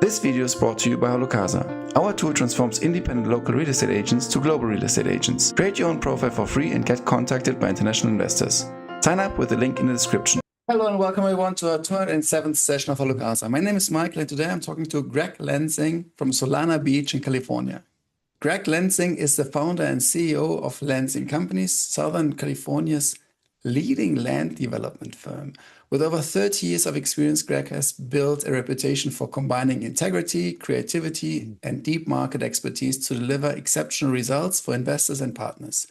This video is brought to you by HalloCasa. Our tool transforms independent local real estate agents to global real estate agents. Create your own profile for free and get contacted by international investors. Sign up with the link in the description. Hello and welcome everyone to our 207th session of HalloCasa. My name is Michael and today I'm talking to Greg Lansing from Solana Beach in California. Greg Lansing is the founder and CEO of Lansing Companies, Southern California's leading land development firm. With over 30 years of experience, Greg has built a reputation for combining integrity, creativity, and deep market expertise to deliver exceptional results for investors and partners.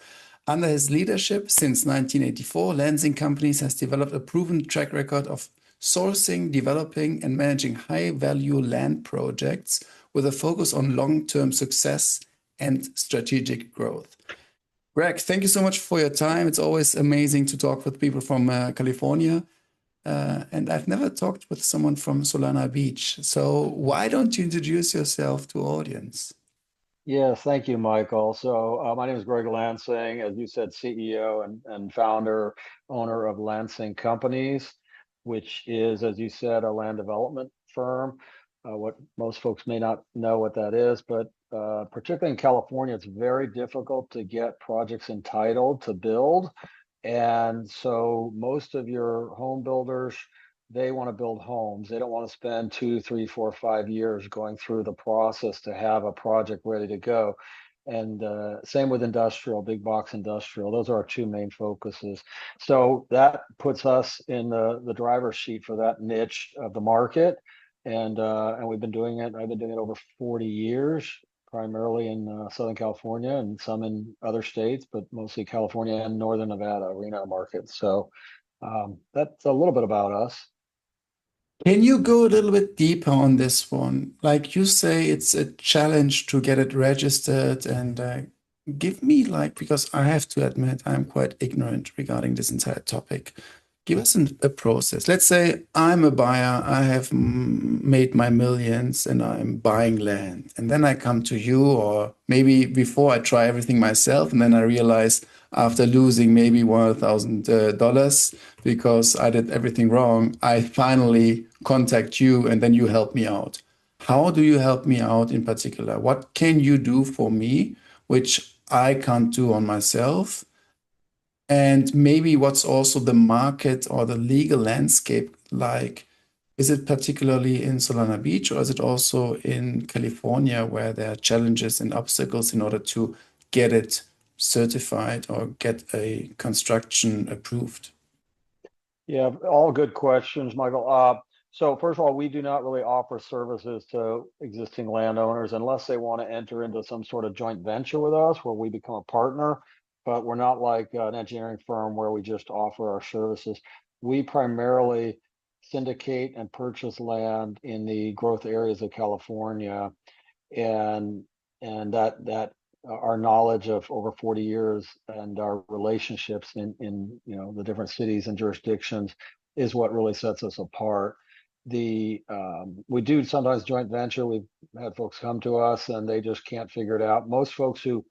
Under his leadership since 1984, Lansing Companies has developed a proven track record of sourcing, developing, and managing high-value land projects with a focus on long-term success and strategic growth. Greg, thank you so much for your time. It's always amazing to talk with people from California. And I've never talked with someone from Solana Beach. So why don't you introduce yourself to audience? Yes, thank you, Michael. So my name is Gregory Lansing, as you said, CEO and founder, owner of Lansing Companies, which is, as you said, a land development firm. What most folks may not know what that is, but particularly in California, it's very difficult to get projects entitled to build. And so most of your home builders, they want to build homes. They don't want to spend 2, 3, 4, 5 years going through the process to have a project ready to go. And same with industrial, big box industrial. Those are our two main focuses. So that puts us in the driver's seat for that niche of the market. And we've been doing it. I've been doing it over 40 years, primarily in Southern California and some in other states, but mostly California and Northern Nevada, Reno market. So that's a little bit about us. Can you go a little bit deeper on this one? Like you say, it's a challenge to get it registered and give me because I have to admit, I'm quite ignorant regarding this entire topic. Give us a process. Let's say I'm a buyer, I have made my millions and I'm buying land. And then I come to you, or maybe before I try everything myself, and then I realize after losing maybe $1,000 because I did everything wrong, I finally contact you and then you help me out. How do you help me out in particular? What can you do for me, which I can't do on myself? And maybe what's also the market or the legal landscape like? Is it particularly in Solana Beach, or is it also in California where there are challenges and obstacles in order to get it certified or get a construction approved? Yeah, all good questions, Michael. So first of all, we do not really offer services to existing landowners unless they want to enter into some sort of joint venture with us where we become a partner. But we're not like an engineering firm where we just offer our services. We primarily syndicate and purchase land in the growth areas of California, and that our knowledge of over 40 years and our relationships in the different cities and jurisdictions is what really sets us apart. We do sometimes joint venture. We've had folks come to us and they just can't figure it out. Most folks who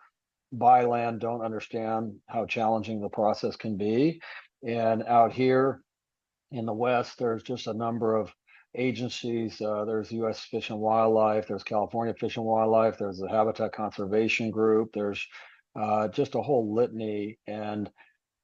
buy land don't understand how challenging the process can be. And out here in the West, there's just a number of agencies. There's U.S. Fish and Wildlife, there's California Fish and Wildlife, there's the Habitat Conservation Group, there's just a whole litany, and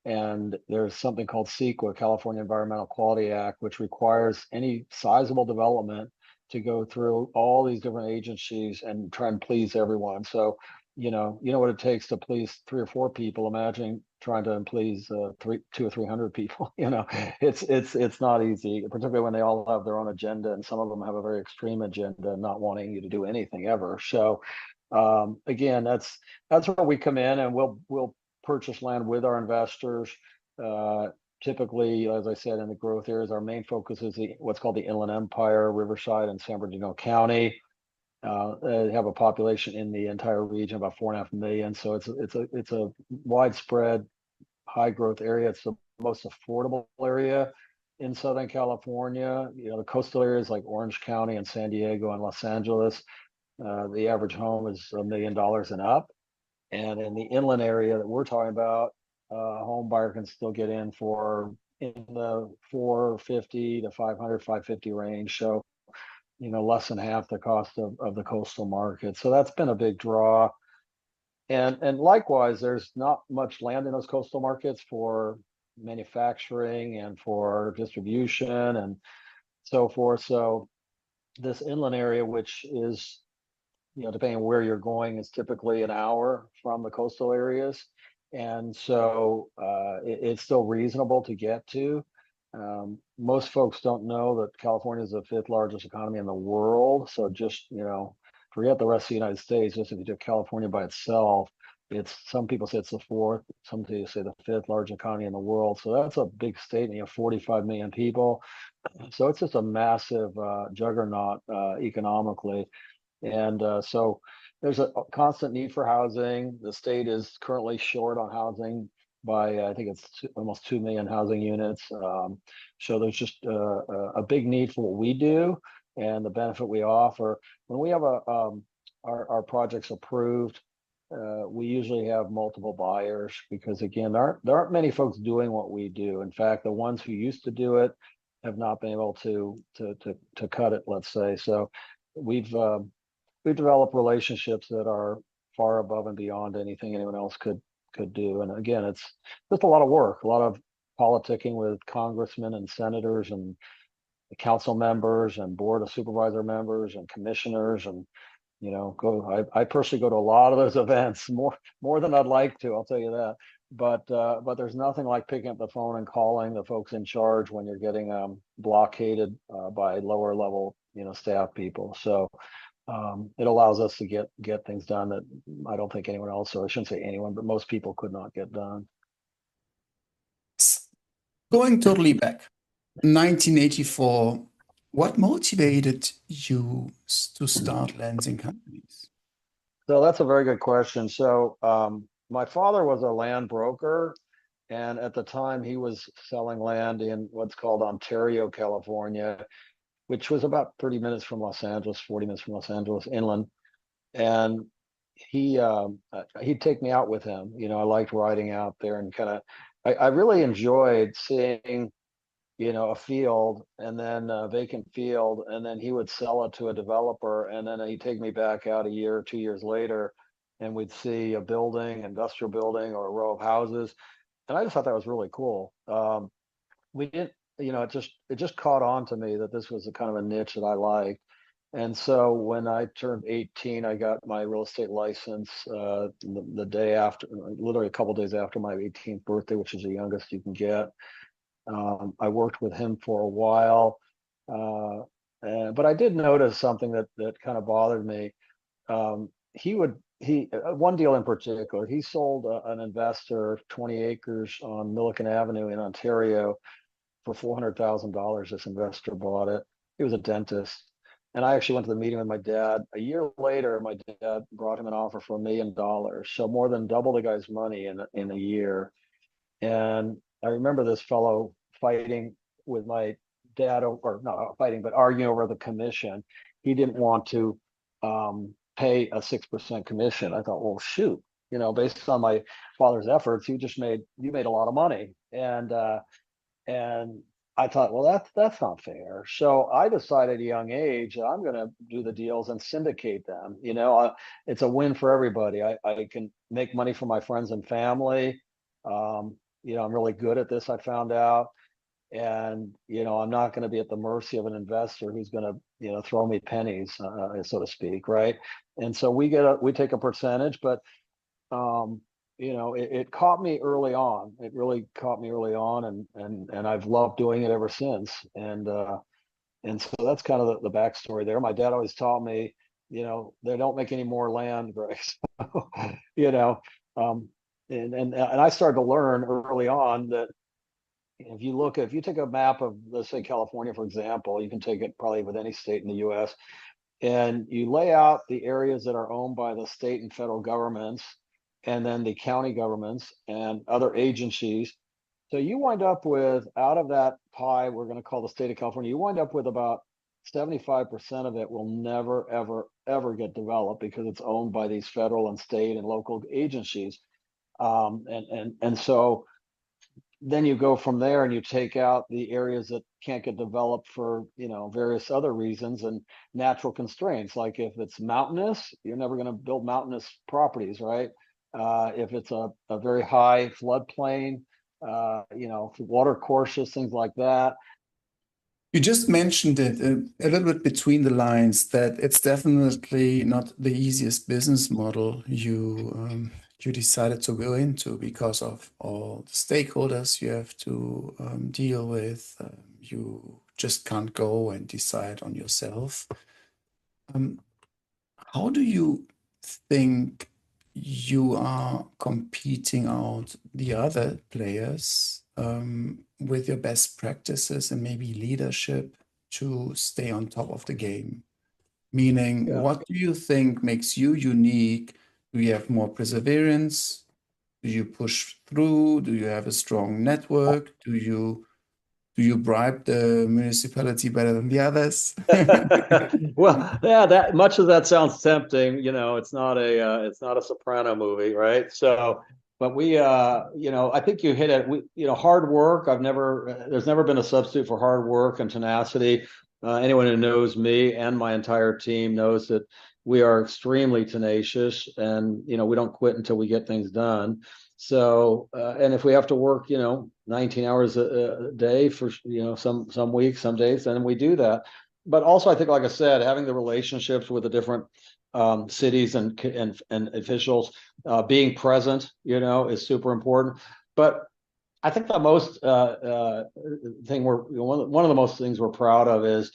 there's something called CEQA, California Environmental Quality Act, which requires any sizable development to go through all these different agencies and try and please everyone. So you know what it takes to please 3 or 4 people. Imagine trying to please 200 or 300 people. It's not easy, particularly when they all have their own agenda, and some of them have a very extreme agenda, not wanting you to do anything ever. So again, that's where we come in, and we'll purchase land with our investors. Typically, as I said, in the growth areas, our main focus is what's called the Inland Empire, Riverside, and San Bernardino County. They have a population in the entire region about 4.5 million. So it's a widespread, high growth area. It's the most affordable area in Southern California. The coastal areas like Orange County and San Diego and Los Angeles, the average home is $1 million and up. And in the inland area that we're talking about, a home buyer can still get in for in the 450 to 500, 550 range. So less than half the cost of the coastal market. So that's been a big draw. And likewise, there's not much land in those coastal markets for manufacturing and for distribution and so forth. So this inland area, which is, depending on where you're going, is typically an hour from the coastal areas. And so it's still reasonable to get to. Most folks don't know that California is the 5th largest economy in the world. So just, forget the rest of the United States. Just if you took California by itself, some people say it's the 4th, some people say the 5th largest economy in the world. So that's a big state, 45 million people. So it's just a massive juggernaut economically. And so there's a constant need for housing. The state is currently short on housing by, I think it's almost 2 million housing units. So there's just a big need for what we do and the benefit we offer. When we have our projects approved, we usually have multiple buyers because, again, there aren't many folks doing what we do. In fact, the ones who used to do it have not been able to cut it, let's say. So we've developed relationships that are far above and beyond anything anyone else could do. And again, it's just a lot of work, a lot of politicking with congressmen and senators and council members and board of supervisor members and commissioners, and I personally go to a lot of those events, more than I'd like to, I'll tell you that. But there's nothing like picking up the phone and calling the folks in charge when you're getting blockaded by lower level staff people. So it allows us to get things done that I don't think anyone else, or I shouldn't say anyone, but most people could not get done. Going totally back, 1984, what motivated you to start Lansing Companies? So that's a very good question. So my father was a land broker, and at the time he was selling land in what's called Ontario, California, which was about 30 minutes from Los Angeles, 40 minutes from Los Angeles inland. And he'd take me out with him. I liked riding out there and I really enjoyed seeing, a field and then a vacant field, and then he would sell it to a developer, and then he'd take me back out a year or 2 years later, and we'd see a building, industrial building, or a row of houses. And I just thought that was really cool. We didn't, it just caught on to me that this was a kind of a niche that I liked. And so when I turned 18, I got my real estate license the day after, literally a couple of days after my 18th birthday, which is the youngest you can get. I worked with him for a while, but I did notice something that kind of bothered me. One deal in particular, he sold an investor 20 acres on Milliken Avenue in Ontario for $400,000. This investor bought it. He was a dentist. And I actually went to the meeting with my dad. A year later, my dad brought him an offer for $1 million. So more than double the guy's money in a year. And I remember this fellow fighting with my dad, or not fighting, but arguing over the commission. He didn't want to pay a 6% commission. I thought, well, shoot, based on my father's efforts, you made a lot of money. And I thought, well, that's not fair. So I decided at a young age that I'm going to do the deals and syndicate them. It's a win for everybody. I can make money for my friends and family. I'm really good at this, I found out. And, I'm not going to be at the mercy of an investor who's going to, throw me pennies, so to speak. Right. And so we take a percentage, but, it caught me early on. It really caught me early on, and I've loved doing it ever since. And so that's kind of the backstory there. My dad always taught me, they don't make any more land, Greg. So, and I started to learn early on that if you take a map of, let's say, California, for example, you can take it probably with any state in the U.S., and you lay out the areas that are owned by the state and federal governments, and then the county governments and other agencies. So you wind up with, out of that pie, we're going to call the state of California, you wind up with about 75% of it will never, ever, ever get developed because it's owned by these federal and state and local agencies. And so then you go from there and you take out the areas that can't get developed for, various other reasons and natural constraints. Like if it's mountainous, you're never going to build mountainous properties, right? If it's a very high floodplain, water courses, things like that. You just mentioned it a little bit between the lines that it's definitely not the easiest business model you decided to go into because of all the stakeholders you have to deal with. You just can't go and decide on yourself. How do you think you are competing out the other players with your best practices and maybe leadership to stay on top of the game? Meaning, Yeah. what do you think makes you unique? Do you have more perseverance? Do you push through? Do you have a strong network? Do you bribe the municipality better than the others? Well, yeah, that much of that sounds tempting. It's not a Soprano movie, right? So, but I think you hit it. Hard work. There's never been a substitute for hard work and tenacity. Anyone who knows me and my entire team knows that we are extremely tenacious, and we don't quit until we get things done. So, and if we have to work, 19 hours a day for, some weeks, some days, then we do that. But also, I think, like I said, having the relationships with the different cities and officials, being present, is super important. But I think the most thing one of the most things we're proud of is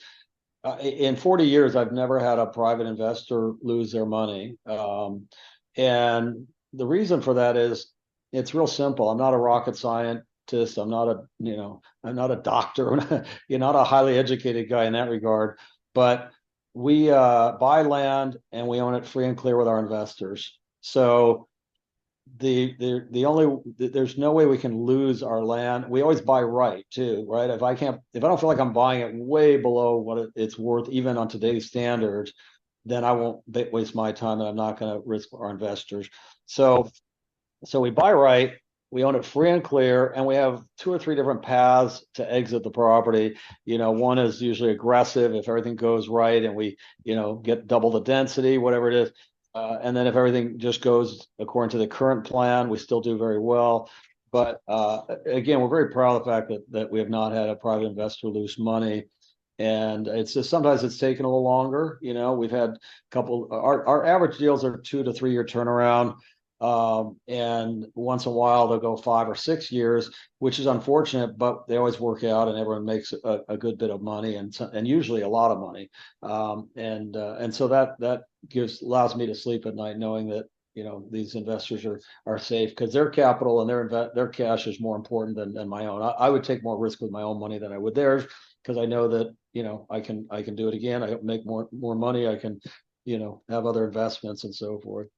in 40 years, I've never had a private investor lose their money. And the reason for that is it's real simple. I'm not a rocket scientist. I'm not a doctor. You're not a highly educated guy in that regard. But we buy land and we own it free and clear with our investors. So there's no way we can lose our land. We always buy right too, right? If I don't feel like I'm buying it way below what it's worth, even on today's standards, then I won't waste my time, and I'm not going to risk our investors. So we buy right, we own it free and clear, and we have 2 or 3 different paths to exit the property. One is usually aggressive if everything goes right and we, get double the density, whatever it is. And then if everything just goes according to the current plan, we still do very well. But again, we're very proud of the fact that we have not had a private investor lose money. And it's just sometimes it's taken a little longer. We've had a couple, our average deals are 2 to 3 year turnaround. And once in a while they'll go 5 or 6 years, which is unfortunate, but they always work out and everyone makes a good bit of money and usually a lot of money. And so that allows me to sleep at night knowing that, these investors are safe because their capital and their cash is more important than my own. I would take more risk with my own money than I would theirs because I know that, I can do it again. I make more money. I can, have other investments and so forth.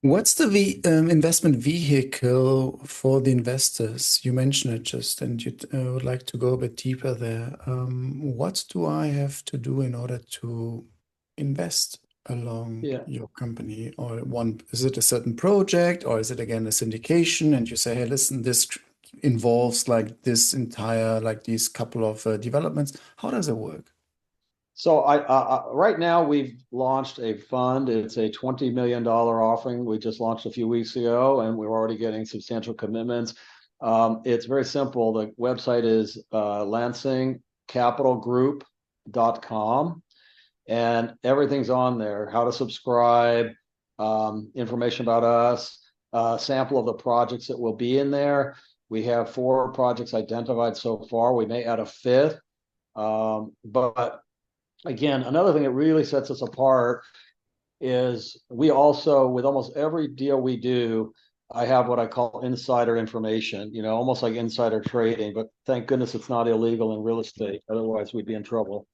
What's the investment vehicle for the investors? You mentioned it just, and you would like to go a bit deeper there. What do I have to do in order to invest along your company? Or is it a certain project, or is it again a syndication? And you say, hey, listen, this involves like this entire, like these couple of developments. How does it work? So right now we've launched a fund. It's a $20 million offering. We just launched a few weeks ago, and we're already getting substantial commitments. It's very simple. The website is lansingcapitalgroup.com, and everything's on there. How to subscribe, information about us, sample of the projects that will be in there. We have 4 projects identified so far. We may add a 5th, but again, another thing that really sets us apart is we also, with almost every deal we do, I have what I call insider information, almost like insider trading, but thank goodness it's not illegal in real estate. Otherwise we'd be in trouble.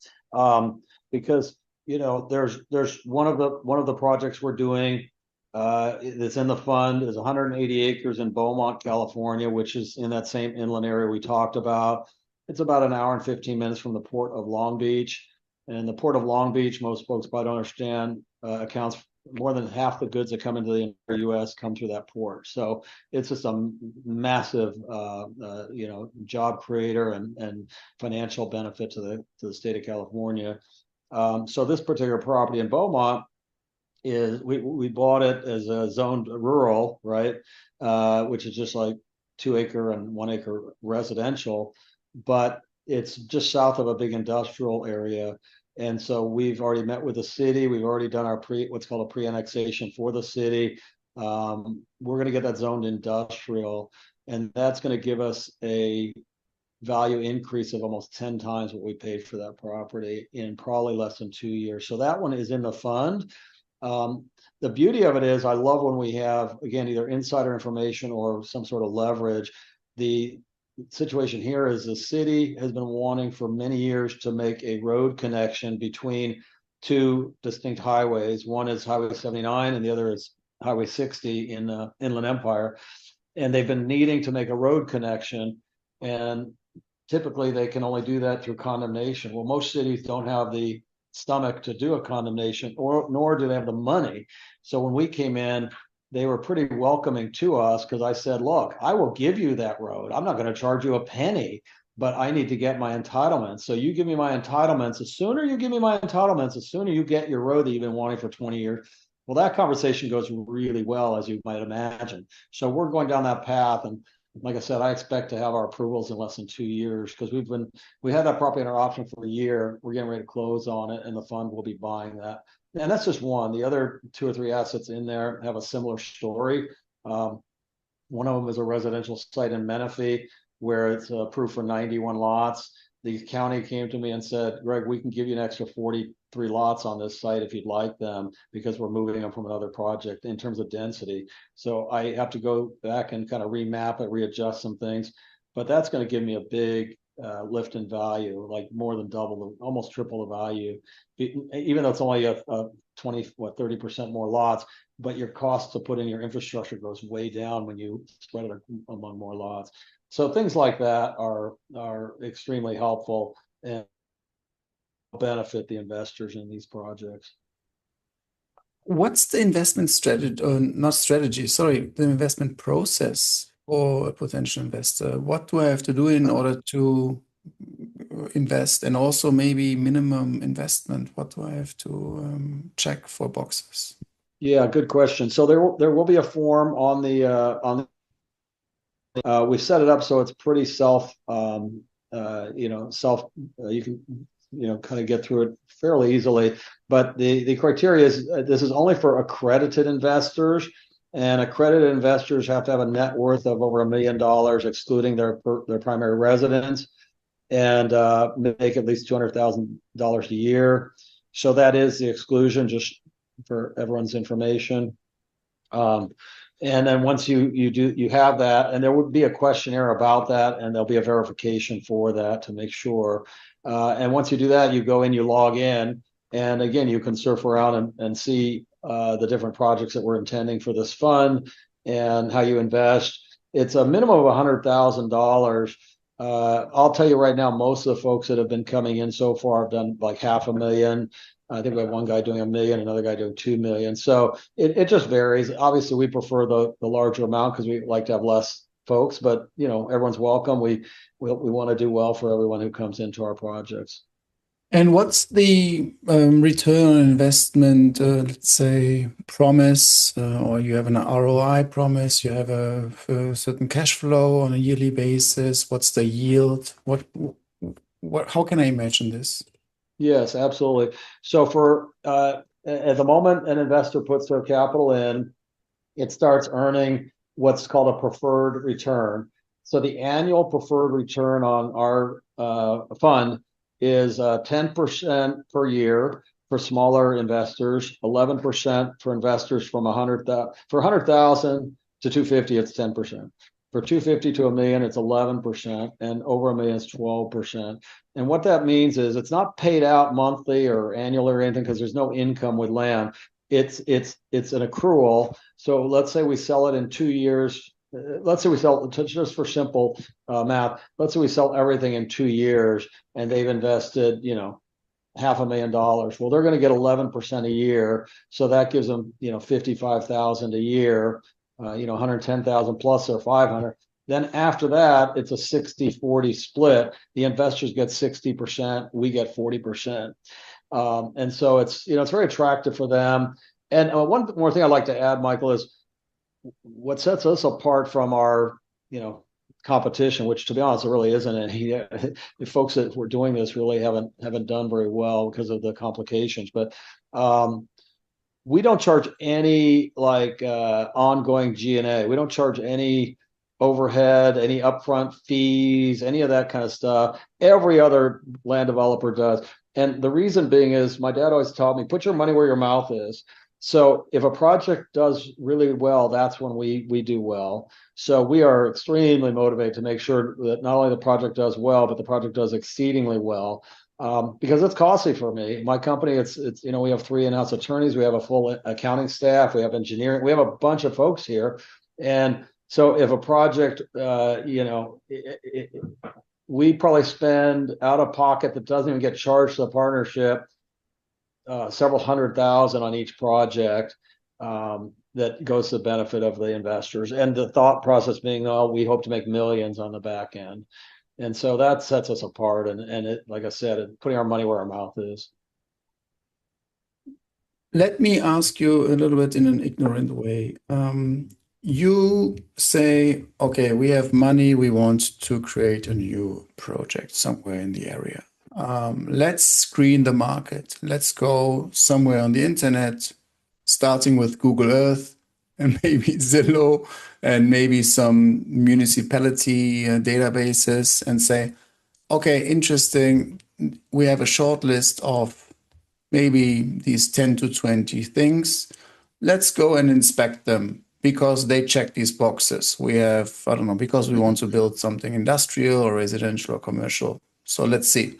Because, there's one of the projects we're doing that's in the fund is 180 acres in Beaumont, California, which is in that same inland area we talked about. It's about an hour and 15 minutes from the port of Long Beach. And the port of Long Beach, most folks probably don't understand, accounts more than half the goods that come into the entire U.S. come through that port. So it's just a massive, job creator and financial benefit to the state of California. So this particular property in Beaumont is we bought it as a zoned rural, right, which is just like 2-acre and 1-acre residential, but it's just south of a big industrial area. And so we've already met with the city. We've already done our what's called a pre-annexation for the city. We're going to get that zoned industrial, and that's going to give us a value increase of almost 10 times what we paid for that property in probably less than 2 years. So that one is in the fund. The beauty of it is I love when we have, again, either insider information or some sort of leverage. The situation here is the city has been wanting for many years to make a road connection between two distinct highways. One is Highway 79 and the other is Highway 60 in Inland Empire. And they've been needing to make a road connection. And typically they can only do that through condemnation. Well, most cities don't have the stomach to do a condemnation, nor do they have the money. So when we came in, they were pretty welcoming to us because I said, look, I will give you that road. I'm not going to charge you a penny, but I need to get my entitlements. So you give me my entitlements. The sooner you give me my entitlements, the sooner you get your road that you've been wanting for 20 years. Well, that conversation goes really well, as you might imagine. So we're going down that path. And like I said, I expect to have our approvals in less than 2 years because we had that property in our option for a year. We're getting ready to close on it, and the fund will be buying that. And that's just one. The other 2 or 3 assets in there have a similar story. One of them is a residential site in Menifee where it's approved for 91 lots. The county came to me and said, Greg, we can give you an extra 43 lots on this site if you'd like them because we're moving them from another project in terms of density. So I have to go back and kind of remap it, readjust some things. But that's going to give me a big lift in value, like more than double, almost triple the value, even though it's only a 30% more lots, but your cost to put in your infrastructure goes way down when you spread it among more lots. So things like that are extremely helpful and benefit the investors in these projects. What's the investment strategy, or not strategy, sorry, the investment process for a potential investor? What do I have to do in order to invest, and also maybe minimum investment? What do I have to check for boxes? Yeah, good question. So there will be a form on the we set it up so it's pretty you can kind of get through it fairly easily. But the criteria is this is only for accredited investors, and accredited investors have to have a net worth of over $1 million, excluding their primary residence, and make at least $200,000 a year. So that is the exclusion, just for everyone's information. And then once you have that, and there would be a questionnaire about that, and there'll be a verification for that to make sure. And once you do that, you go in, you log in, and again, you can surf around and see the different projects that we're intending for this fund and how you invest. It's a minimum of $100,000. I'll tell you right now, most of the folks that have been coming in so far have done like $500,000. I think we have one guy doing $1 million, another guy doing $2 million. So it just varies. Obviously, we prefer the larger amount because we like to have less folks, but everyone's welcome. We want to do well for everyone who comes into our projects. And what's the return on investment, let's say, promise, or you have an ROI promise, you have a certain cash flow on a yearly basis? What's the yield? How can I imagine this? Yes, absolutely. So for at the moment an investor puts their capital in, it starts earning what's called a preferred return. So the annual preferred return on our fund is 10% per year for smaller investors, 11% for investors from 100,000 to 250, it's 10%. For 250 to $1 million, it's 11%, and over $1 million, it's 12%. And what that means is it's not paid out monthly or annually or anything because there's no income with land. It's an accrual. So let's say we sell it in 2 years. Let's say we sell, just for simple math, let's say we sell everything in 2 years and they've invested, $500,000. Well, they're going to get 11% a year. So that gives them, 55,000 a year, 110,000 plus their 500. Then after that, it's a 60-40 split. The investors get 60%, we get 40%. And so it's very attractive for them. And one more thing I'd like to add, Michael, is what sets us apart from our, competition, which to be honest, it really isn't any. The folks that were doing this really haven't done very well because of the complications. But we don't charge any ongoing G&A. We don't charge any overhead, any upfront fees, any of that kind of stuff. Every other land developer does. And the reason being is my dad always taught me, put your money where your mouth is. So if a project does really well, that's when we do well. So we are extremely motivated to make sure that not only the project does well, but the project does exceedingly well. Because it's costly for me. My company, it's we have 3 in-house attorneys, we have a full accounting staff, we have engineering, we have a bunch of folks here. And so if a project, we probably spend out of pocket that doesn't even get charged to the partnership, several $100,000 on each project that goes to the benefit of the investors. And the thought process being, we hope to make millions on the back end. And so that sets us apart. And it, like I said, putting our money where our mouth is. Let me ask you a little bit in an ignorant way. You say, okay, we have money, we want to create a new project somewhere in the area. Let's screen the market. Let's go somewhere on the internet, starting with Google Earth and maybe Zillow and maybe some municipality databases and say, okay, interesting. We have a short list of maybe these 10 to 20 things. Let's go and inspect them because they check these boxes. We have, I don't know, because we want to build something industrial or residential or commercial. So let's see.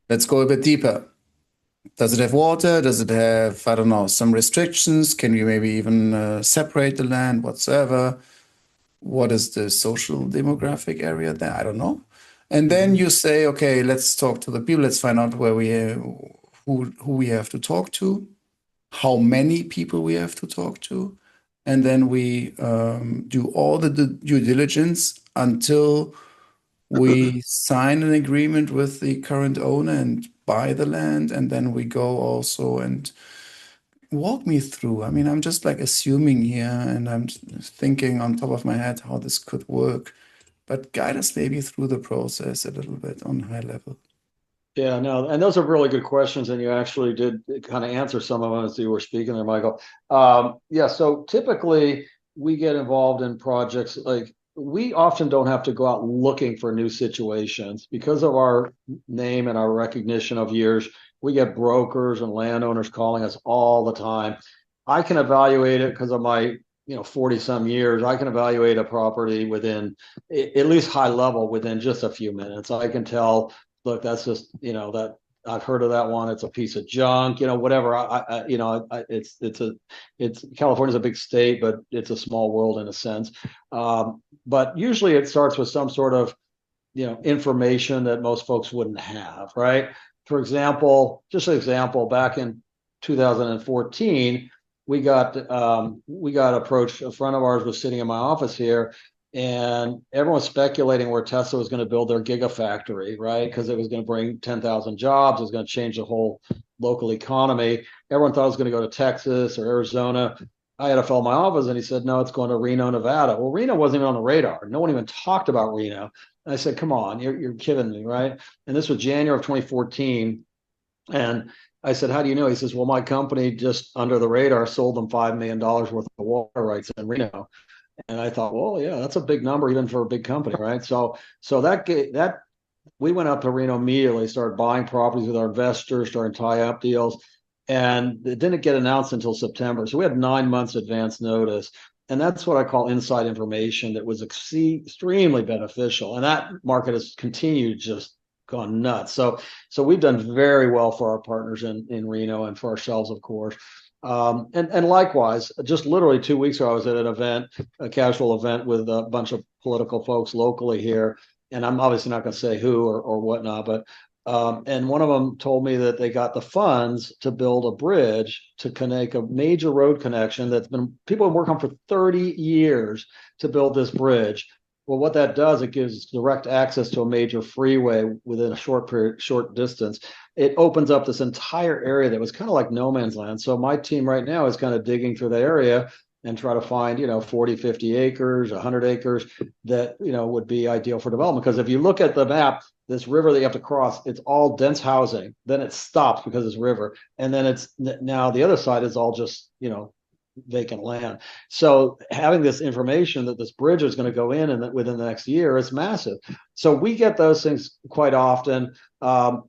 Let's go a bit deeper. Does it have water? Does it have, I don't know, some restrictions? Can we maybe even separate the land whatsoever? What is the social demographic area there? I don't know. And then you say, okay, let's talk to the people. Let's find out who we have to talk to, how many people we have to talk to. And then we do all the due diligence until we sign an agreement with the current owner and buy the land. And then we go also and walk me through. I mean, I'm just like assuming here and I'm thinking on top of my head how this could work. But guide us maybe through the process a little bit on high level. Yeah, no, and those are really good questions, and you actually did kind of answer some of them as you were speaking there, Michael. Yeah, so typically we get involved in projects like we often don't have to go out looking for new situations because of our name and our recognition of years. We get brokers and landowners calling us all the time. I can evaluate it because of my 40 some years. I can evaluate a property within at least high level within just a few minutes. I can tell, look, that's just, that I've heard of that one. It's a piece of junk, whatever. It's California's a big state, but it's a small world in a sense. But usually it starts with some sort of, information that most folks wouldn't have, right? For example, just an example, back in 2014, we got approached. A friend of ours was sitting in my office here, and everyone was speculating where Tesla was going to build their gigafactory, right? Because it was going to bring 10,000 jobs. It was going to change the whole local economy. Everyone thought it was going to go to Texas or Arizona. I had a fellow in my office, and he said, no, it's going to Reno, Nevada. Well, Reno wasn't even on the radar. No one even talked about Reno. And I said, come on, you're kidding me, right? And this was January of 2014. And I said, how do you know? He says, well, my company just under the radar sold them $5 million worth of water rights in Reno. And I thought, well, yeah, that's a big number even for a big company, right? So that we went up to Reno immediately, started buying properties with our investors, starting to tie up deals, and it didn't get announced until September. So we had 9 months advance notice, and that's what I call inside information that was extremely beneficial. And that market has continued just gone nuts. So we've done very well for our partners in Reno and for ourselves, of course. And likewise, just literally 2 weeks ago, I was at an event, a casual event with a bunch of political folks locally here. And I'm obviously not going to say who or whatnot, but And one of them told me that they got the funds to build a bridge to connect a major road connection that's been people have been working on for 30 years to build this bridge. Well, what that does, it gives direct access to a major freeway within a short distance. It opens up this entire area that was kind of like no man's land. So my team right now is kind of digging through the area and try to find, 40, 50 acres, 100 acres that, would be ideal for development. Because if you look at the map, this river that you have to cross, it's all dense housing. Then it stops because it's river. And then it's now the other side is all just, vacant land. So having this information that this bridge is going to go in and that within the next year is massive. So we get those things quite often. One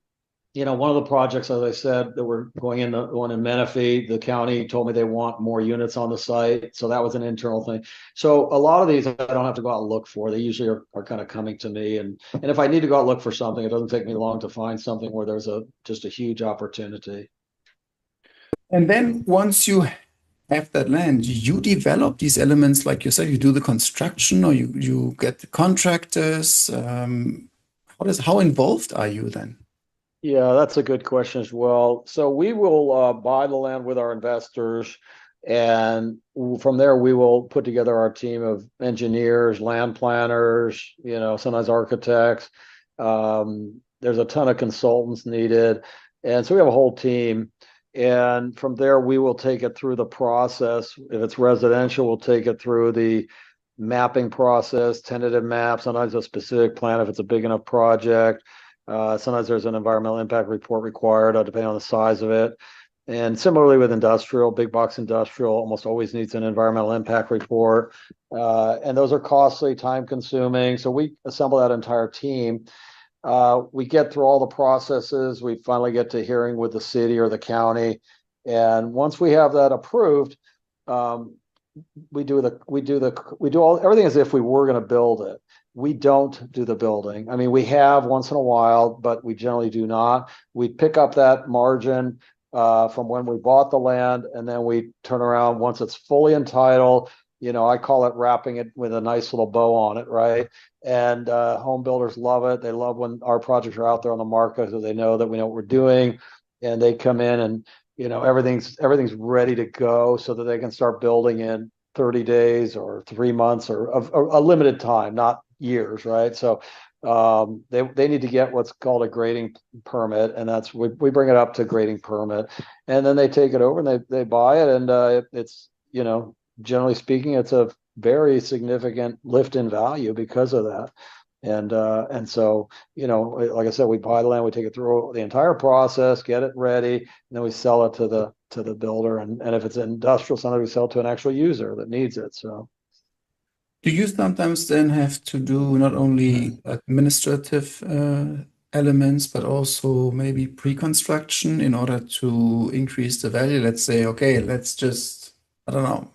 of the projects, as I said, that we're going in, the one in Menifee, the county told me they want more units on the site. So that was an internal thing. So a lot of these I don't have to go out and look for. They usually are kind of coming to me. And if I need to go out and look for something, it doesn't take me long to find something where there's just a huge opportunity. And then once you have that land, you develop these elements, like you said, you do the construction or you get the contractors. How involved are you then? Yeah, that's a good question as well. So we will buy the land with our investors, and from there we will put together our team of engineers, land planners, sometimes architects. There's a ton of consultants needed, and so we have a whole team. And from there we will take it through the process. If it's residential, we'll take it through the mapping process, tentative maps, sometimes a specific plan if it's a big enough project. Sometimes there's an environmental impact report required, depending on the size of it. And similarly with industrial, big box industrial almost always needs an environmental impact report. And those are costly, time consuming. So we assemble that entire team. We get through all the processes. We finally get to hearing with the city or the county. And once we have that approved, we do everything as if we were going to build it. We don't do the building. I mean, we have once in a while, but we generally do not. We pick up that margin from when we bought the land, and then we turn around once it's fully entitled. I call it wrapping it with a nice little bow on it, right? And home builders love it. They love when our projects are out there on the market because they know that we know what we're doing, and they come in and everything's ready to go so that they can start building in 30 days or 3 months or a limited time, not years, right? So they need to get what's called a grading permit, and that's we bring it up to grading permit, and then they take it over and they buy it, and it's generally speaking, it's a very significant lift in value because of that. And so, like I said, we buy the land, we take it through the entire process, get it ready, and then we sell it to the builder. And if it's industrial, sometimes we sell it to an actual user that needs it. So Do you sometimes then have to do not only administrative elements, but also maybe pre-construction in order to increase the value? Let's say, okay, let's just, I don't know,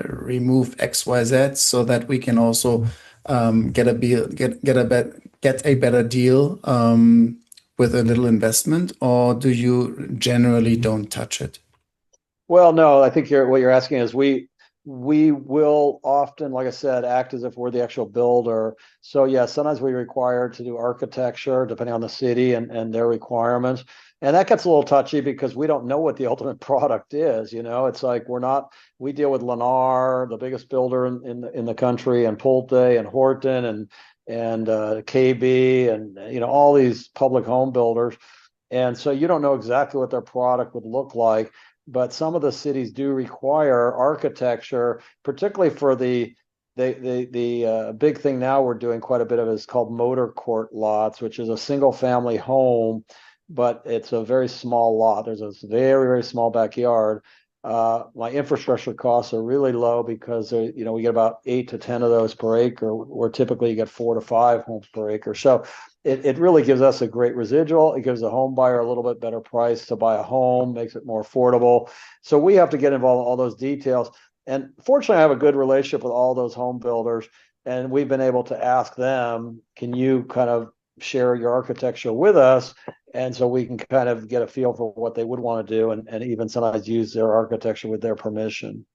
remove XYZ so that we can also get a better deal with a little investment, or do you generally don't touch it? well, no, I think what you're asking is we will often, like I said, act as if we're the actual builder. So yeah, sometimes we're required to do architecture depending on the city and their requirements. And that gets a little touchy because we don't know what the ultimate product is. It's like we deal with Lennar, the biggest builder in the country, and Pulte and Horton and KB and all these public home builders. And so you don't know exactly what their product would look like. But some of the cities do require architecture, particularly for the big thing now we're doing quite a bit of is called motor court lots, which is a single family home, but it's a very small lot. There's a very, very small backyard. My infrastructure costs are really low because we get about 8 to 10 of those per acre, where typically you get 4 to 5 homes per acre. So it really gives us a great residual. It gives a home buyer a little bit better price to buy a home, makes it more affordable. So we have to get involved in all those details. And fortunately, I have a good relationship with all those home builders, and we've been able to ask them, can you kind of share your architecture with us? And so we can kind of get a feel for what they would want to do, and even sometimes use their architecture with their permission.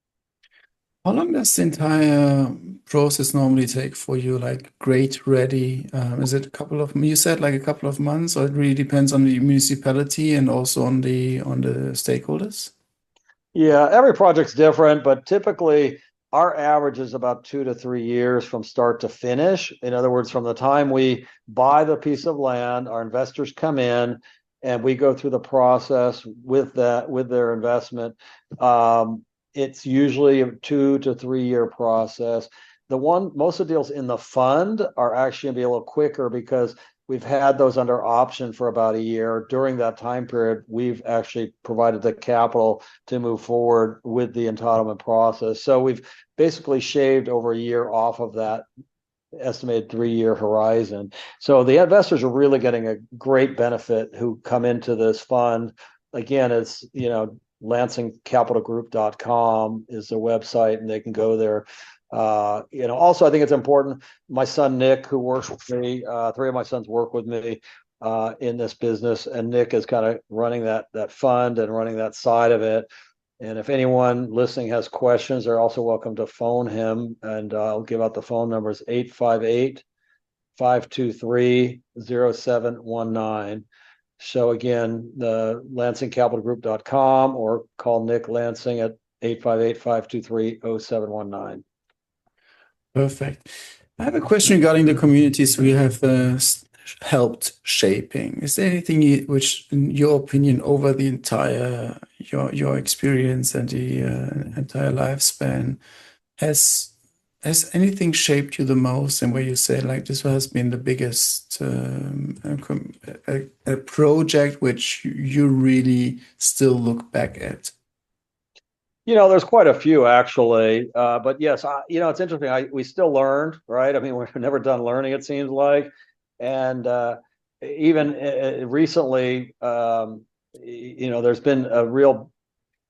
How long does the entire process normally take for you, like grade ready? Is it a couple of, you said like a couple of months, or it really depends on the municipality and also on the stakeholders? Yeah, every project's different, but typically our average is about 2 to 3 years from start to finish. In other words, from the time we buy the piece of land, our investors come in and we go through the process with their investment. It's usually a 2 to 3 year process. Most of the deals in the fund are actually gonna be a little quicker because we've had those under option for about a year. During that time period, we've actually provided the capital to move forward with the entitlement process. So we've basically shaved over a year off of that estimated 3 year horizon. So the investors are really getting a great benefit who come into this fund. Again, it's, lansingcapitalgroup.com is the website, and they can go there. Also, I think it's important. My son Nick, who works with me, three of my sons work with me in this business, and Nick is kind of running that fund and running that side of it. And if anyone listening has questions, they're also welcome to phone him, and I'll give out the phone numbers: 858-523-0719. So again, the lansingcapitalgroup.com, or call Nick Lansing at 858-523-0719. Perfect. I have a question regarding the communities we have helped shaping. Is there anything which, in your opinion, over the entire your experience and the entire lifespan, has anything shaped you the most, and where you say like this has been the biggest a project which you really still look back at? There's quite a few actually, but yes, it's interesting. We still learned, right? I mean, we're never done learning, it seems like, and even recently, there's been a real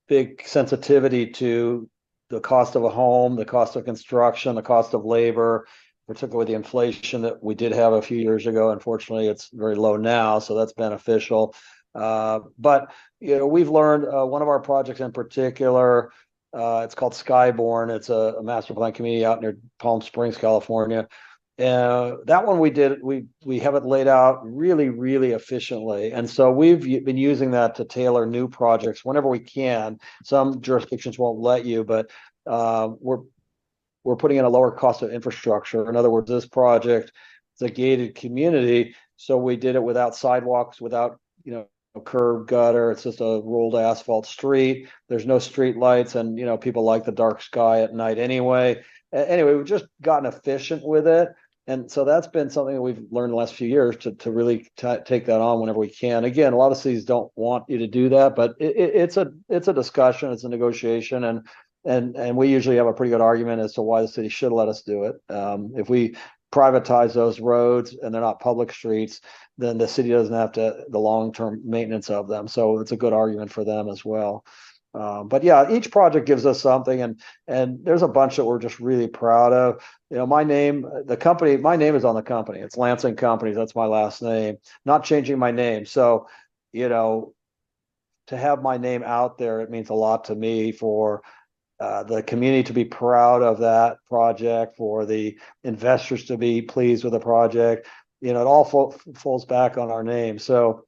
big sensitivity to the cost of a home, the cost of construction, the cost of labor, particularly with the inflation that we did have a few years ago. Unfortunately, it's very low now, so that's beneficial. But we've learned one of our projects in particular. It's called Skyborn. It's a master plan community out near Palm Springs, California. That one we have it laid out really, really efficiently, and so we've been using that to tailor new projects whenever we can. Some jurisdictions won't let you, but we're putting in a lower cost of infrastructure. In other words, this project is a gated community, so we did it without sidewalks, without curb gutter. It's just a rolled asphalt street. There's no street lights, and people like the dark sky at night anyway. Anyway, we've just gotten efficient with it. And so that's been something that we've learned the last few years to really take that on whenever we can. Again, a lot of cities don't want you to do that, but it's a discussion, it's a negotiation, and we usually have a pretty good argument as to why the city should let us do it. If we privatize those roads and they're not public streets, then the city doesn't have the long-term maintenance of them. So it's a good argument for them as well. But yeah, each project gives us something, and there's a bunch that we're just really proud of. My name is on the company. It's Lansing Companies. That's my last name. Not changing my name. So, to have my name out there, it means a lot to me for the community to be proud of that project, for the investors to be pleased with the project. It all falls back on our name. So,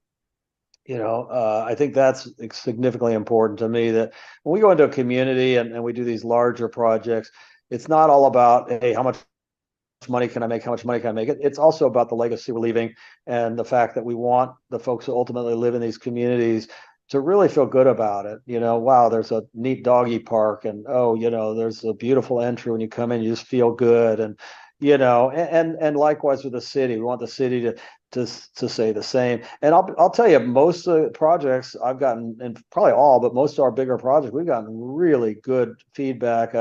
I think that's significantly important to me, that when we go into a community and we do these larger projects, it's not all about, hey, how much money can I make? How much money can I make? It's also about the legacy we're leaving, and the fact that we want the folks who ultimately live in these communities to really feel good about it. Wow, there's a neat doggy park, and there's a beautiful entry when you come in, you just feel good. And and likewise with the city, we want the city to say the same. And I'll tell you, most of the projects I've gotten, and probably all, but most of our bigger projects, we've gotten really good feedback.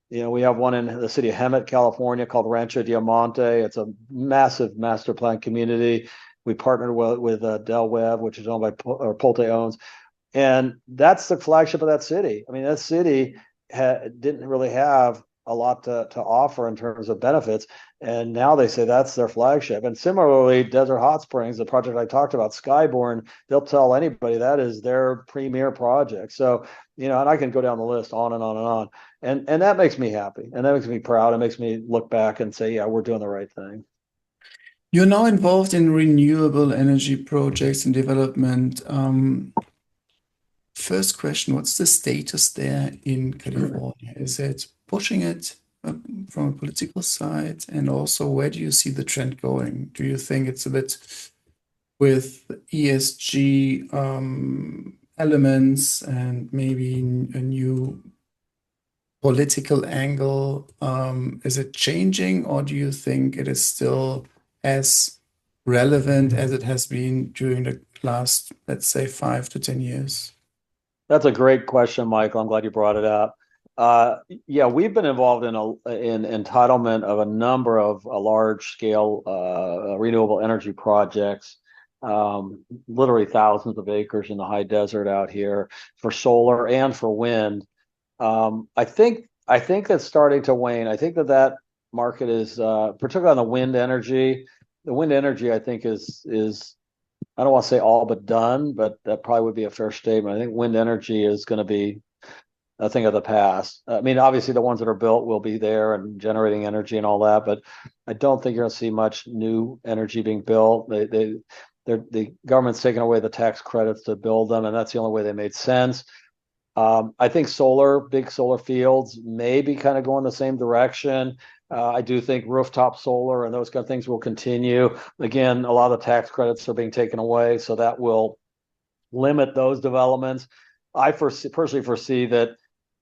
We have one in the city of Hemet, California, called Rancho Diamante. It's a massive master plan community. We partnered with Del Webb, which is owned by Polte owns, and that's the flagship of that city. I mean, that city didn't really have a lot to offer in terms of benefits. And now they say that's their flagship. And similarly, Desert Hot Springs, the project I talked about, Skyborn, they'll tell anybody that is their premier project. So, and I can go down the list on and on and on. And that makes me happy. And that makes me proud. It makes me look back and say, yeah, we're doing the right thing. You're now involved in renewable energy projects and development. First question, what's the status there in California? Is it pushing it from a political side? And also, where do you see the trend going? Do you think it's a bit with ESG elements and maybe a new political angle? Is it changing, or do you think it is still as relevant as it has been during the last, let's say, 5 to 10 years? That's a great question, Michael. I'm glad you brought it up. Yeah, we've been involved in entitlement of a number of large scale renewable energy projects, literally thousands of acres in the high desert out here for solar and for wind. I think that's starting to wane. I think that market is particularly on the wind energy. The wind energy, I think, is I don't want to say all but done, but that probably would be a fair statement. I think wind energy is going to be a thing of the past. I mean, obviously the ones that are built will be there and generating energy and all that, but I don't think you're going to see much new energy being built. The government's taking away the tax credits to build them, and that's the only way they made sense. I think big solar fields may be kind of going the same direction. I do think rooftop solar and those kind of things will continue. Again, a lot of the tax credits are being taken away, so that will limit those developments. I personally foresee that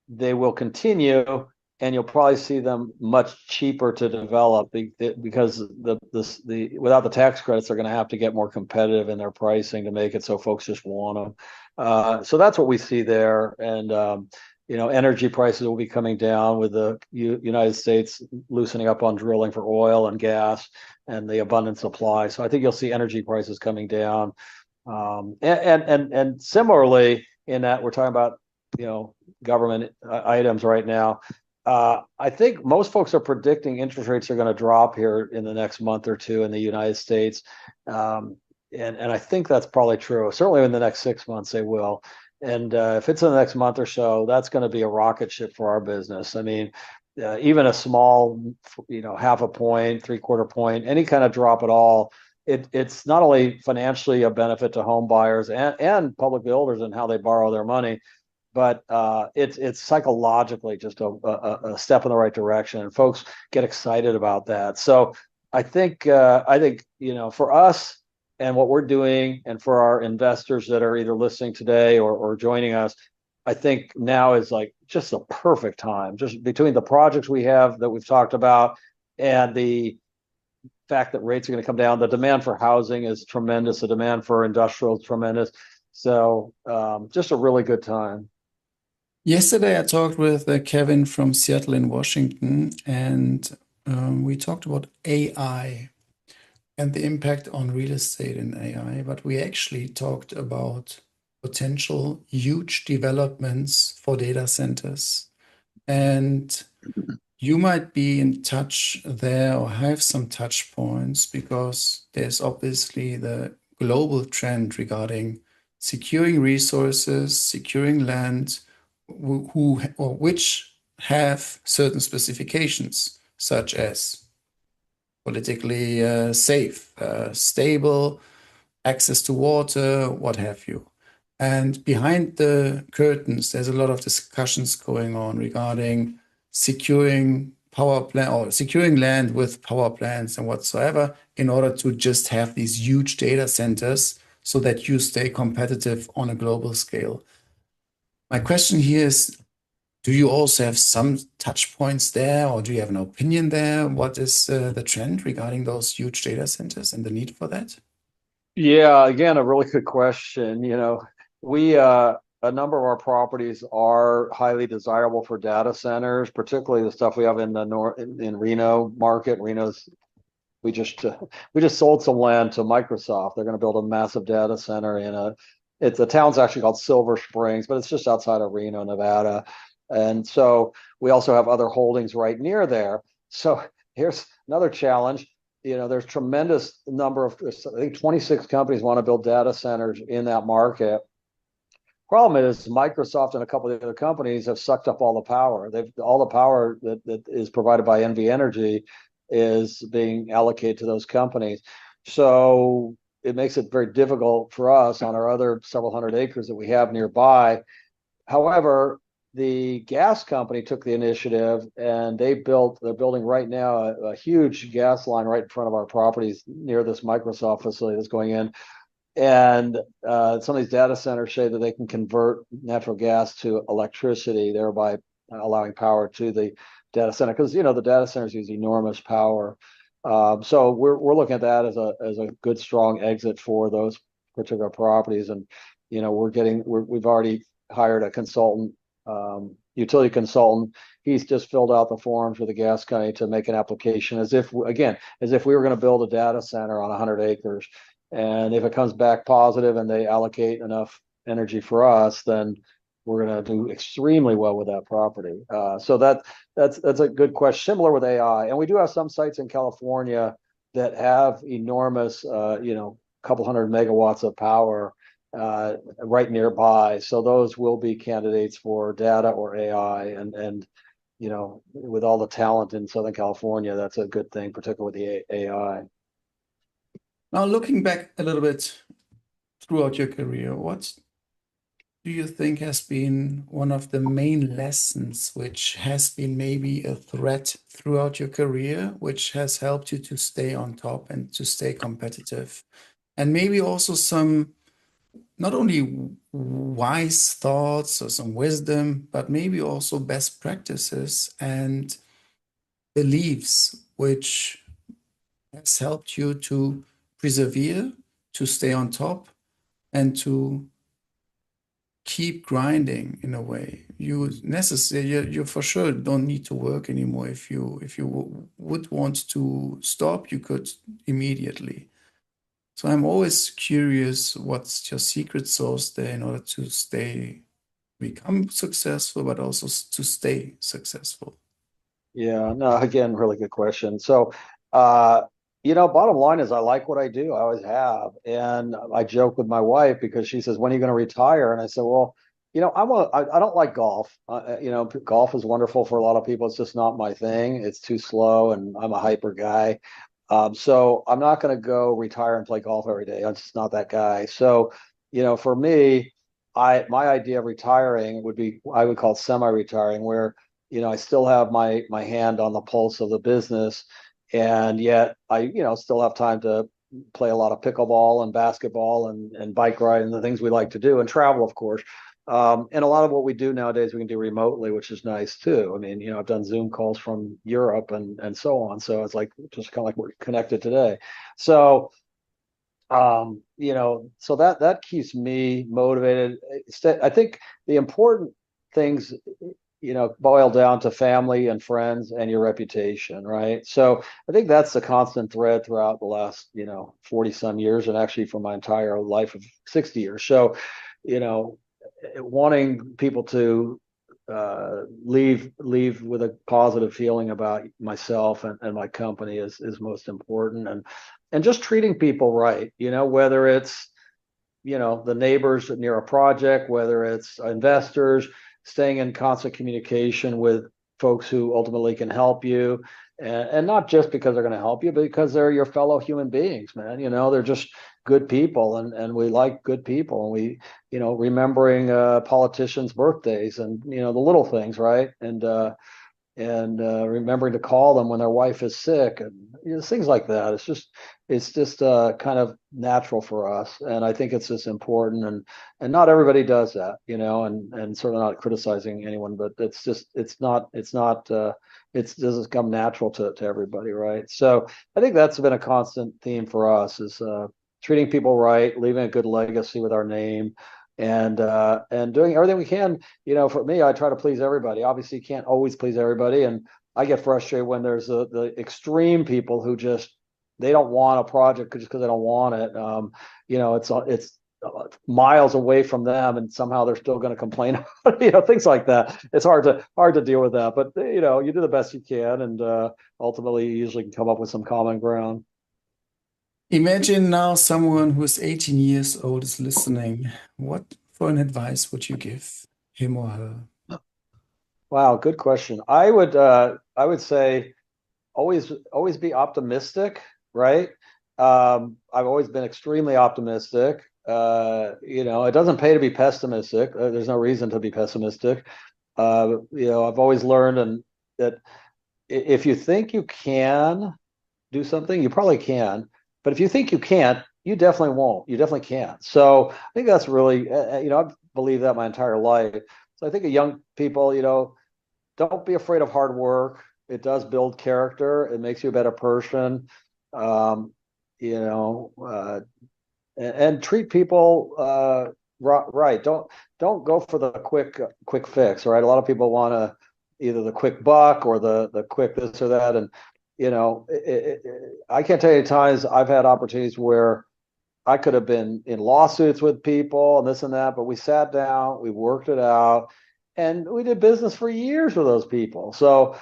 they will continue, and you'll probably see them much cheaper to develop because without the tax credits, they're going to have to get more competitive in their pricing to make it so folks just want them. So that's what we see there, and energy prices will be coming down with the United States loosening up on drilling for oil and gas and the abundant supply. So I think you'll see energy prices coming down. And similarly, in that we're talking about government items right now. I think most folks are predicting interest rates are going to drop here in the next month or two in the United States. And I think that's probably true. Certainly in the next 6 months they will. And if it's in the next month or so, that's going to be a rocket ship for our business. I mean, even a small, half a point, 3/4 point, any kind of drop at all, it's not only financially a benefit to home buyers and public builders and how they borrow their money, but it's psychologically just a step in the right direction, and folks get excited about that. So I think for us and what we're doing, and for our investors that are either listening today or joining us, I think now is like just the perfect time, just between the projects we have that we've talked about and the fact that rates are going to come down. The demand for housing is tremendous. The demand for industrial is tremendous. So just a really good time. Yesterday, I talked with Kevin from Seattle in Washington, and we talked about AI and the impact on real estate in AI, but we actually talked about potential huge developments for data centers. And you might be in touch there or have some touch points, because there's obviously the global trend regarding securing resources, securing land, which have certain specifications, such as politically safe, stable, access to water, what have you. And behind the curtains, there's a lot of discussions going on regarding securing power plant or securing land with power plants and whatsoever, in order to just have these huge data centers so that you stay competitive on a global scale. My question here is, do you also have some touch points there, or do you have an opinion there? What is the trend regarding those huge data centers and the need for that? Yeah, again, a really good question. We a number of our properties are highly desirable for data centers, particularly the stuff we have in the in Reno market. We just sold some land to Microsoft. They're going to build a massive data center the town's actually called Silver Springs, but it's just outside of Reno, Nevada. And so we also have other holdings right near there. So here's another challenge. There's tremendous number of, I think 26 companies want to build data centers in that market. Problem is Microsoft and a couple of the other companies have sucked up all the power. All the power that is provided by NV Energy is being allocated to those companies. So it makes it very difficult for us on our other several hundred acres that we have nearby. However, the gas company took the initiative and they're building right now a huge gas line right in front of our properties near this Microsoft facility that's going in. And some of these data centers say that they can convert natural gas to electricity, thereby allowing power to the data center. Because the data centers use enormous power. So we're looking at that as a good strong exit for those particular properties. And we've already hired a consultant, utility consultant. He's just filled out the forms for the gas company to make an application as if we were going to build a data center on 100 acres. And if it comes back positive and they allocate enough energy for us, then we're going to do extremely well with that property. So that's a good question. Similar with AI, and we do have some sites in California that have enormous, couple hundred megawatts of power right nearby. So those will be candidates for data or AI, and with all the talent in Southern California, that's a good thing, particularly with the AI. Now, looking back a little bit throughout your career, what do you think has been one of the main lessons which has been maybe a threat throughout your career, which has helped you to stay on top and to stay competitive? And maybe also some, not only wise thoughts or some wisdom, but maybe also best practices and beliefs which has helped you to persevere, to stay on top, and to keep grinding in a way. You for sure don't need to work anymore. If you would want to stop, you could immediately. So I'm always curious, what's your secret sauce there in order to become successful, but also to stay successful? Yeah, no, again, really good question. So, bottom line is I like what I do. I always have. And I joke with my wife because she says, when are you going to retire? And I said, well, I don't like golf. Golf is wonderful for a lot of people. It's just not my thing. It's too slow and I'm a hyper guy. So I'm not going to go retire and play golf every day. I'm just not that guy. So, for me, my idea of retiring would be, I would call it semi-retiring, where I still have my hand on the pulse of the business, and yet I still have time to play a lot of pickleball and basketball and bike ride and the things we like to do, and travel, of course. And a lot of what we do nowadays we can do remotely, which is nice too. I mean, I've done Zoom calls from Europe and so on. So it's like just kind of like we're connected today. So so that keeps me motivated. I think the important things boil down to family and friends and your reputation, right? So I think that's the constant thread throughout the last 40 some years, and actually for my entire life of 60 years. So wanting people to leave with a positive feeling about myself and my company is most important, and just treating people right, whether it's the neighbors near a project, whether it's investors, staying in constant communication with folks who ultimately can help you, and not just because they're going to help you, but because they're your fellow human beings, man. They're just good people, and we like good people, and we remembering politicians' birthdays and the little things, right? And remembering to call them when their wife is sick, and things like that. It's just kind of natural for us, and I think it's just important, and not everybody does that, and sort of not criticizing anyone, but it doesn't come natural to everybody, right? So I think that's been a constant theme for us, is treating people right, leaving a good legacy with our name, and doing everything we can. For me, I try to please everybody. Obviously, you can't always please everybody, and I get frustrated when there's the extreme people who just, they don't want a project just because they don't want it. It's miles away from them, and somehow they're still going to complain. Things like that. It's hard to deal with that, but you do the best you can, and ultimately you usually can come up with some common ground. Imagine now someone who is 18 years old is listening. What for an advice would you give him or her? Wow, good question. I would say always be optimistic, right? I've always been extremely optimistic. It doesn't pay to be pessimistic. There's no reason to be pessimistic. I've always learned that if you think you can do something, you probably can. But if you think you can't, you definitely won't. You definitely can't. So I think that's really, I've believed that my entire life. So I think of young people, don't be afraid of hard work. It does build character. It makes you a better person. Um, and treat people right. Don't go for the quick fix. Right. A lot of people want to either the quick buck or the quick this or that. And I can't tell you times I've had opportunities where I could have been in lawsuits with people and this and that, but we sat down, we worked it out, and we did business for years with those people. So,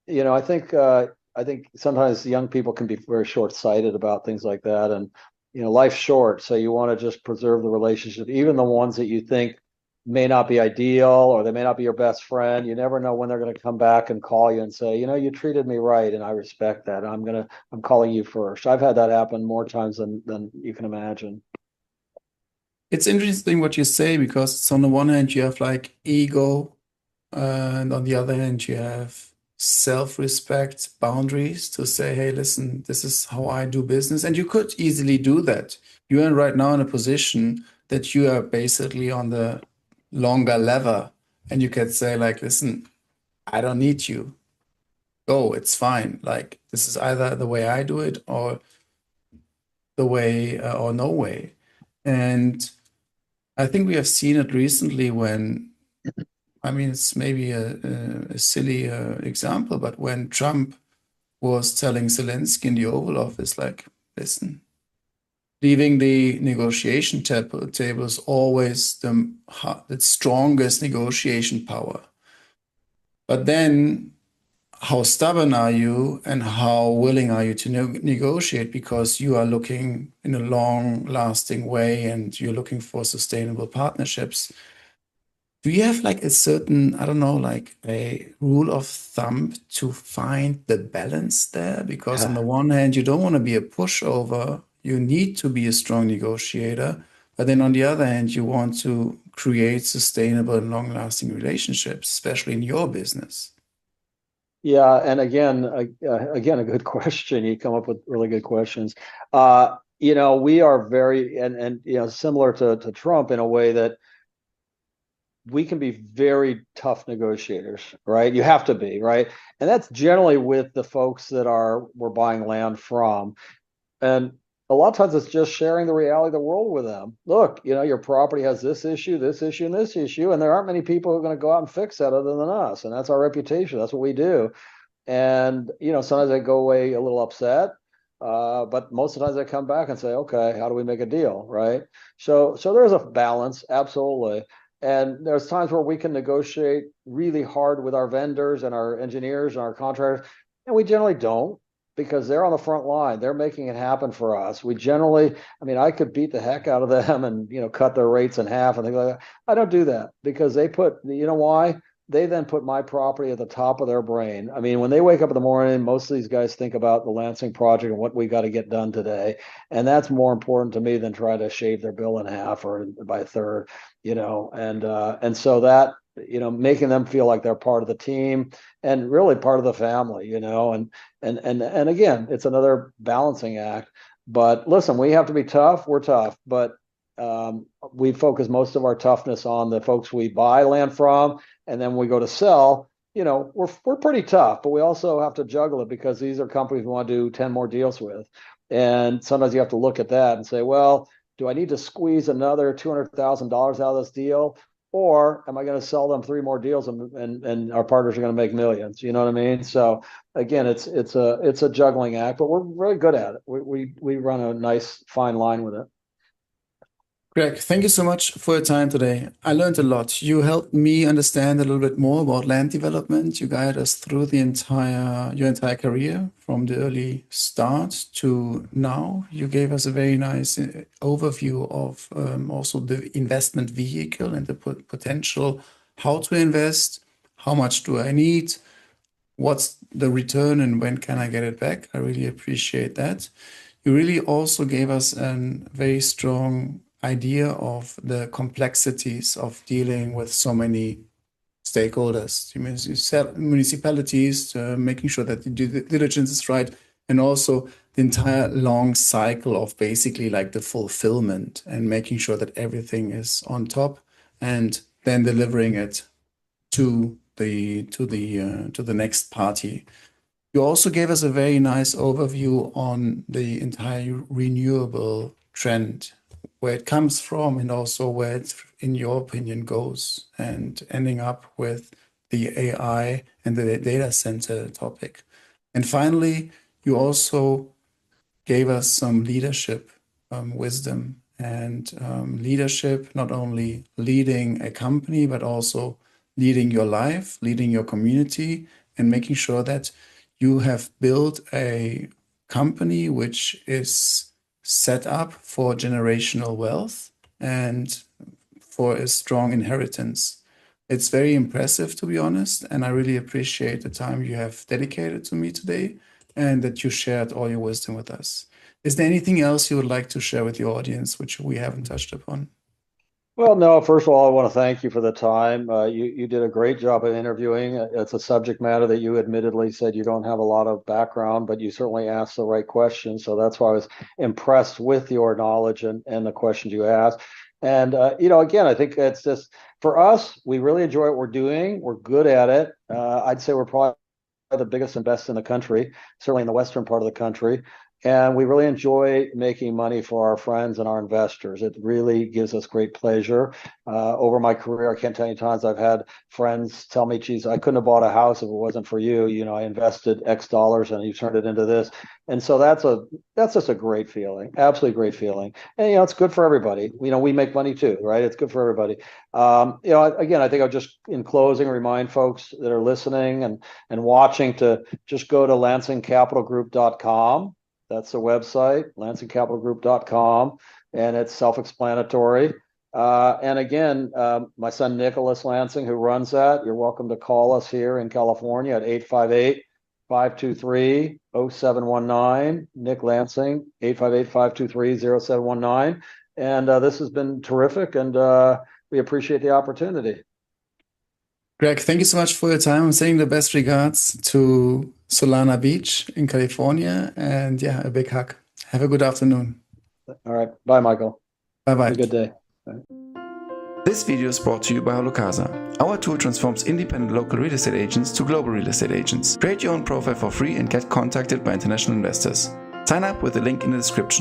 I think sometimes young people can be very short-sighted about things like that, and life's short, so you want to just preserve the relationship, even the ones that you think may not be ideal or they may not be your best friend. You never know when they're going to come back and call you and say, you treated me right, and I respect that. I'm calling you first. I've had that happen more times than you can imagine. It's interesting what you say because it's on the one hand you have like ego, and on the other hand you have self-respect, boundaries to say, hey, listen, this is how I do business. And you could easily do that. You are right now in a position that you are basically on the longer lever, and you can say, like, listen, I don't need you. Go, it's fine. Like, this is either the way I do it or the way or no way. And I think we have seen it recently when, I mean, it's maybe a silly example, but when Trump was telling Zelensky in the Oval Office, like, listen, leaving the negotiation table is always the strongest negotiation power. But then, how stubborn are you and how willing are you to negotiate because you are looking in a long-lasting way and you're looking for sustainable partnerships? Do you have like a certain, I don't know, like a rule of thumb to find the balance there? Because on the one hand, you don't want to be a pushover. You need to be a strong negotiator. But then on the other hand, you want to create sustainable and long-lasting relationships, especially in your business. Yeah, and again, a good question. You come up with really good questions. We are very and similar to Trump in a way that we can be very tough negotiators, right? You have to be, right? And that's generally with the folks that we're buying land from. And a lot of times it's just sharing the reality of the world with them. Look, your property has this issue, and this issue, and there aren't many people who are going to go out and fix that other than us. And that's our reputation. That's what we do. And, sometimes they go away a little upset. But most of the times they come back and say, okay, how do we make a deal? Right. So there's a balance. Absolutely. And there's times where we can negotiate really hard with our vendors and our engineers and our contractors. And we generally don't, because they're on the front line. They're making it happen for us. We generally, I could beat the heck out of them and, cut their rates in half and things like that. I don't do that because they why? They then put my property at the top of their brain. When they wake up in the morning, most of these guys think about the Lansing project and what we got to get done today. And that's more important to me than try to shave their bill in half or by a third, and so that, making them feel like they're part of the team and really part of the family, and again, it's another balancing act. But listen, we have to be tough. We're tough, but we focus most of our toughness on the folks we buy land from, and then when we go to sell, we're pretty tough, but we also have to juggle it because these are companies we want to do 10 more deals with, and sometimes you have to look at that and say, well, do I need to squeeze another $200,000 out of this deal, or am I going to sell them 3 more deals and our partners are going to make millions? You know what I mean? So again, it's a juggling act, but we're really good at it. We run a nice fine line with it. Greg, thank you so much for your time today. I learned a lot. You helped me understand a little bit more about land development. You guided us through your entire career from the early start to now. You gave us a very nice overview of also the investment vehicle and the potential, how to invest, how much do I need, what's the return, and when can I get it back. I really appreciate that. You really also gave us a very strong idea of the complexities of dealing with so many stakeholders, municipalities, making sure that the due diligence is right, and also the entire long cycle of basically like the fulfillment and making sure that everything is on top and then delivering it to the next party. You also gave us a very nice overview on the entire renewable trend, where it comes from, and also where it, in your opinion, goes, and ending up with the AI and the data center topic. And finally, you also gave us some leadership wisdom and leadership, not only leading a company, but also leading your life, leading your community, and making sure that you have built a company which is set up for generational wealth and for a strong inheritance. It's very impressive, to be honest, and I really appreciate the time you have dedicated to me today and that you shared all your wisdom with us. Is there anything else you would like to share with your audience which we haven't touched upon? Well, no, first of all, I want to thank you for the time. You did a great job of interviewing. It's a subject matter that you admittedly said you don't have a lot of background, but you certainly asked the right questions. So that's why I was impressed with your knowledge and the questions you asked. And, again, I think it's just for us, we really enjoy what we're doing. We're good at it. I'd say we're probably the biggest and best in the country, certainly in the western part of the country. And we really enjoy making money for our friends and our investors. It really gives us great pleasure. Over my career, I can't tell you times I've had friends tell me, geez, I couldn't have bought a house if it wasn't for you. I invested X dollars and you turned it into this. And so that's just a great feeling, absolutely great feeling. And, it's good for everybody. We make money too, right? It's good for everybody. Again, I think I'll just, in closing, remind folks that are listening and watching to just go to lansingcapitalgroup.com. That's the website, lansingcapitalgroup.com, and it's self-explanatory. And again, my son Nicholas Lansing, who runs that, you're welcome to call us here in California at 858-523-0719. Nick Lansing, 858-523-0719. And this has been terrific, and we appreciate the opportunity. Greg, thank you so much for your time. I'm sending the best regards to Solana Beach in California. And yeah, a big hug. Have a good afternoon. All right. Bye, Michael. Bye-bye. Have a good day. Bye. This video is brought to you by HalloCasa. Our tool transforms independent local real estate agents to global real estate agents. Create your own profile for free and get contacted by international investors. Sign up with the link in the description.